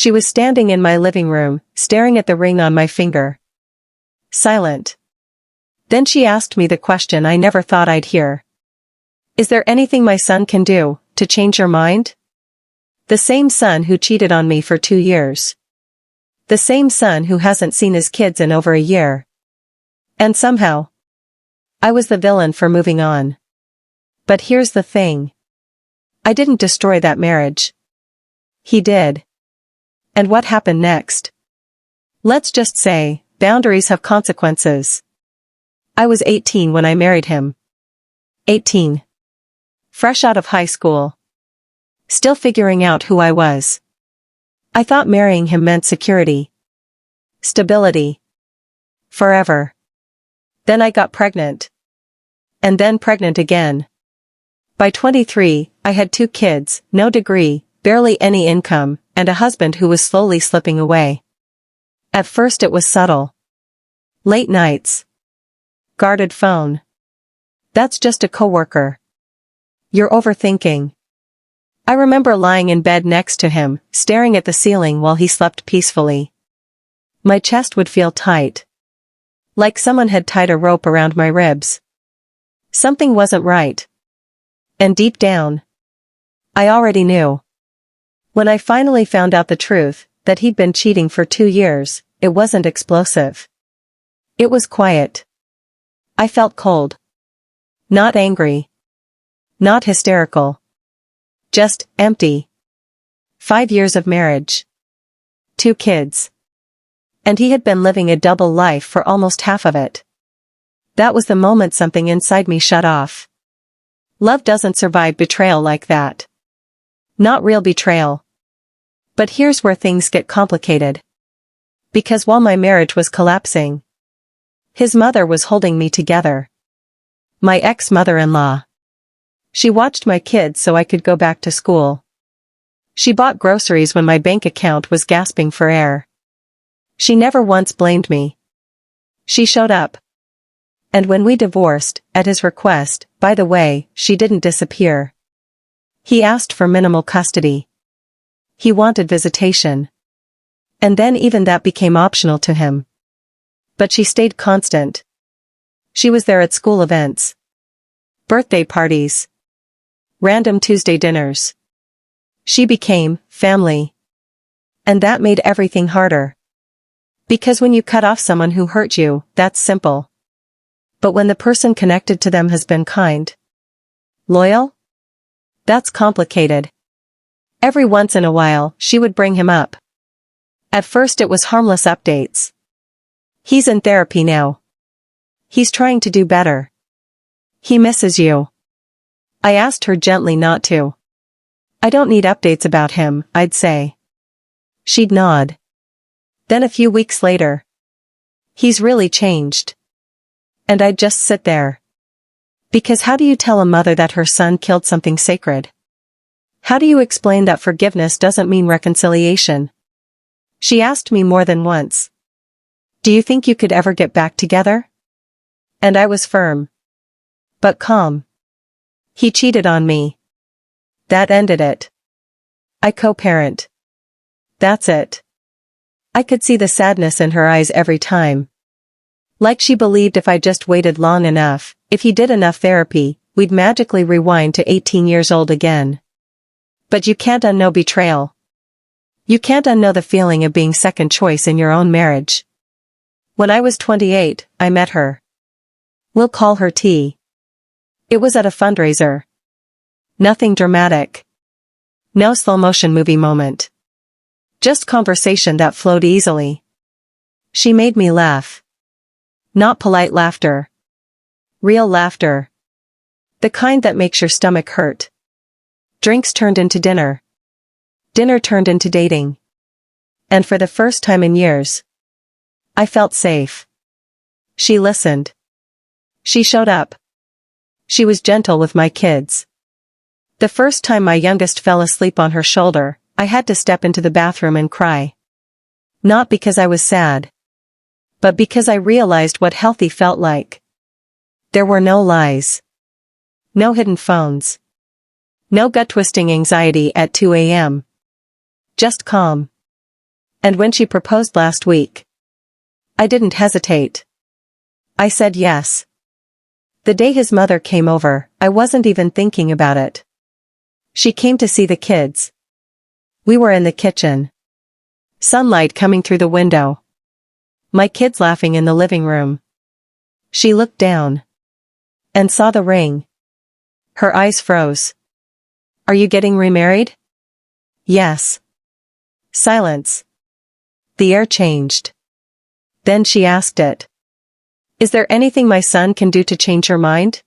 She was standing in my living room, staring at the ring on my finger. Silent. Then she asked me the question I never thought I'd hear. Is there anything my son can do to change your mind? The same son who cheated on me for 2 years. The same son who hasn't seen his kids in over a year. And somehow, I was the villain for moving on. But here's the thing. I didn't destroy that marriage. He did. And what happened next? Let's just say, boundaries have consequences. I was 18 when I married him. 18. Fresh out of high school. Still figuring out who I was. I thought marrying him meant security. Stability. Forever. Then I got pregnant. And then pregnant again. By 23, I had 2 kids, no degree, barely any income, and a husband who was slowly slipping away. At first it was subtle. Late nights. Guarded phone. That's just a coworker. You're overthinking. I remember lying in bed next to him, staring at the ceiling while he slept peacefully. My chest would feel tight. Like someone had tied a rope around my ribs. Something wasn't right. And deep down, I already knew. When I finally found out the truth, that he'd been cheating for 2 years, it wasn't explosive. It was quiet. I felt cold. Not angry. Not hysterical. Just empty. 5 years of marriage. 2 kids. And he had been living a double life for almost half of it. That was the moment something inside me shut off. Love doesn't survive betrayal like that. Not real betrayal. But here's where things get complicated. Because while my marriage was collapsing, his mother was holding me together. My ex-mother-in-law. She watched my kids so I could go back to school. She bought groceries when my bank account was gasping for air. She never once blamed me. She showed up. And when we divorced, at his request, by the way, she didn't disappear. He asked for minimal custody. He wanted visitation. And then even that became optional to him. But she stayed constant. She was there at school events. Birthday parties. Random Tuesday dinners. She became family. And that made everything harder. Because when you cut off someone who hurt you, that's simple. But when the person connected to them has been kind, loyal, that's complicated. Every once in a while, she would bring him up. At first it was harmless updates. He's in therapy now. He's trying to do better. He misses you. I asked her gently not to. I don't need updates about him, I'd say. She'd nod. Then a few weeks later, he's really changed. And I'd just sit there. Because how do you tell a mother that her son killed something sacred? How do you explain that forgiveness doesn't mean reconciliation? She asked me more than once. Do you think you could ever get back together? And I was firm. But calm. He cheated on me. That ended it. I co-parent. That's it. I could see the sadness in her eyes every time. Like she believed if I just waited long enough, if he did enough therapy, we'd magically rewind to 18 years old again. But you can't unknow betrayal. You can't unknow the feeling of being second choice in your own marriage. When I was 28, I met her. We'll call her T. It was at a fundraiser. Nothing dramatic. No slow-motion movie moment. Just conversation that flowed easily. She made me laugh. Not polite laughter. Real laughter. The kind that makes your stomach hurt. Drinks turned into dinner. Dinner turned into dating. And for the first time in years, I felt safe. She listened. She showed up. She was gentle with my kids. The first time my youngest fell asleep on her shoulder, I had to step into the bathroom and cry. Not because I was sad. But because I realized what healthy felt like. There were no lies. No hidden phones. No gut-twisting anxiety at 2 a.m. Just calm. And when she proposed last week, I didn't hesitate. I said yes. The day his mother came over, I wasn't even thinking about it. She came to see the kids. We were in the kitchen. Sunlight coming through the window. My kids laughing in the living room. She looked down and saw the ring. Her eyes froze. Are you getting remarried? Yes. Silence. The air changed. Then she asked it. Is there anything my son can do to change your mind?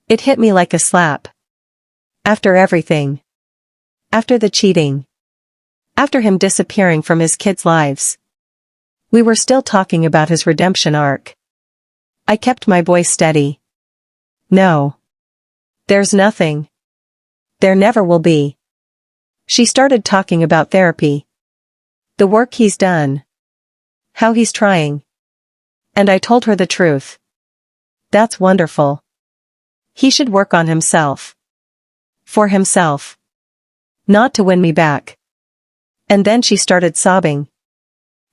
It hit me like a slap. After everything. After the cheating. After him disappearing from his kids' lives. We were still talking about his redemption arc. I kept my voice steady. No. There's nothing. There never will be. She started talking about therapy. The work he's done. How he's trying. And I told her the truth. That's wonderful. He should work on himself. For himself. Not to win me back. And then she started sobbing.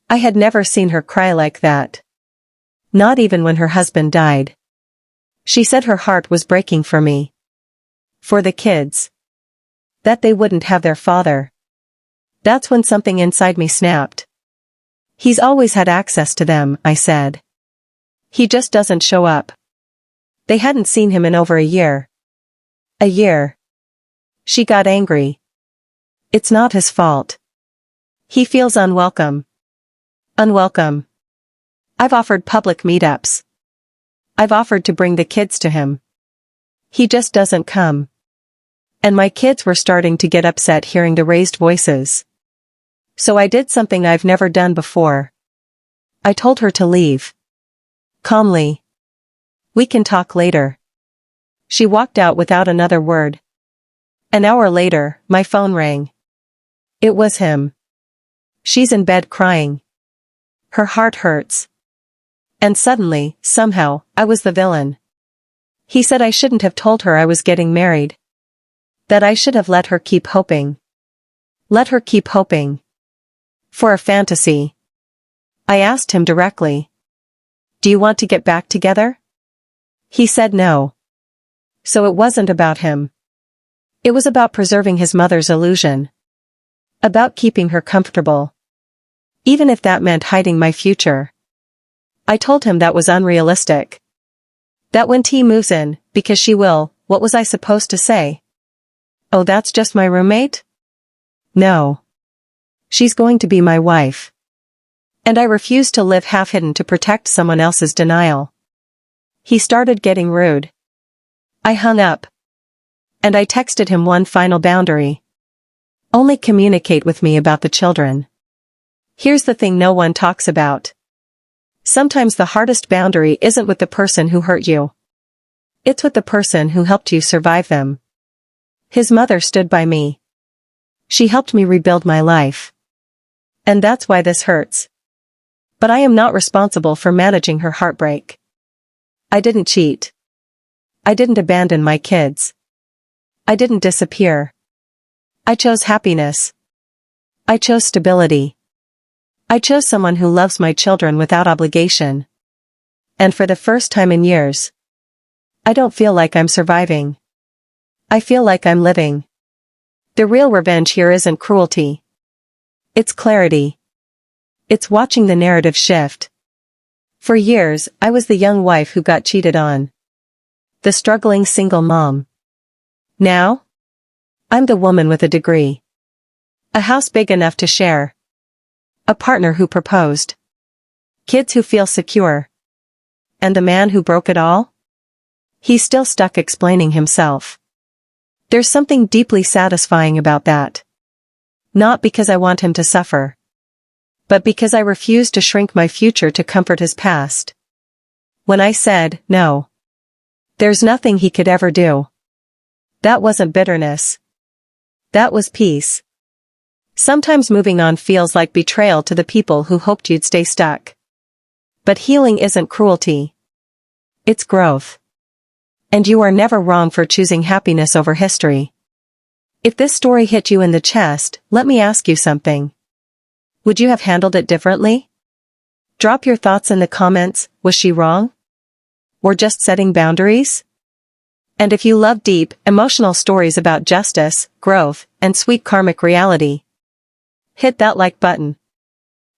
I had never seen her cry like that. Not even when her husband died. She said her heart was breaking for me. For the kids. That they wouldn't have their father. That's when something inside me snapped. He's always had access to them, I said. He just doesn't show up. They hadn't seen him in over a year. A year. She got angry. It's not his fault. He feels unwelcome. Unwelcome. I've offered public meetups. I've offered to bring the kids to him. He just doesn't come. And my kids were starting to get upset hearing the raised voices. So I did something I've never done before. I told her to leave. Calmly. We can talk later. She walked out without another word. An hour later, my phone rang. It was him. She's in bed crying. Her heart hurts. And suddenly, somehow, I was the villain. He said I shouldn't have told her I was getting married. That I should have let her keep hoping. Let her keep hoping. For a fantasy. I asked him directly. Do you want to get back together? He said no. So it wasn't about him. It was about preserving his mother's illusion. About keeping her comfortable. Even if that meant hiding my future. I told him that was unrealistic. That when T moves in, because she will, what was I supposed to say? Oh, that's just my roommate? No. She's going to be my wife. And I refused to live half-hidden to protect someone else's denial. He started getting rude. I hung up. And I texted him one final boundary. Only communicate with me about the children. Here's the thing no one talks about. Sometimes the hardest boundary isn't with the person who hurt you. It's with the person who helped you survive them. His mother stood by me. She helped me rebuild my life. And that's why this hurts. But I am not responsible for managing her heartbreak. I didn't cheat. I didn't abandon my kids. I didn't disappear. I chose happiness. I chose stability. I chose someone who loves my children without obligation. And for the first time in years, I don't feel like I'm surviving. I feel like I'm living. The real revenge here isn't cruelty. It's clarity. It's watching the narrative shift. For years, I was the young wife who got cheated on. The struggling single mom. Now? I'm the woman with a degree. A house big enough to share. A partner who proposed. Kids who feel secure. And the man who broke it all? He's still stuck explaining himself. There's something deeply satisfying about that. Not because I want him to suffer. But because I refuse to shrink my future to comfort his past. When I said, no. There's nothing he could ever do. That wasn't bitterness. That was peace. Sometimes moving on feels like betrayal to the people who hoped you'd stay stuck. But healing isn't cruelty. It's growth. And you are never wrong for choosing happiness over history. If this story hit you in the chest, let me ask you something. Would you have handled it differently? Drop your thoughts in the comments. Was she wrong? Or just setting boundaries? And if you love deep, emotional stories about justice, growth, and sweet karmic reality, hit that like button.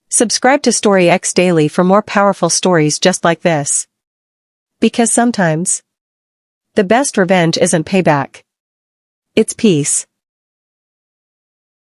Subscribe to Story X Daily for more powerful stories just like this. Because sometimes, the best revenge isn't payback. It's peace.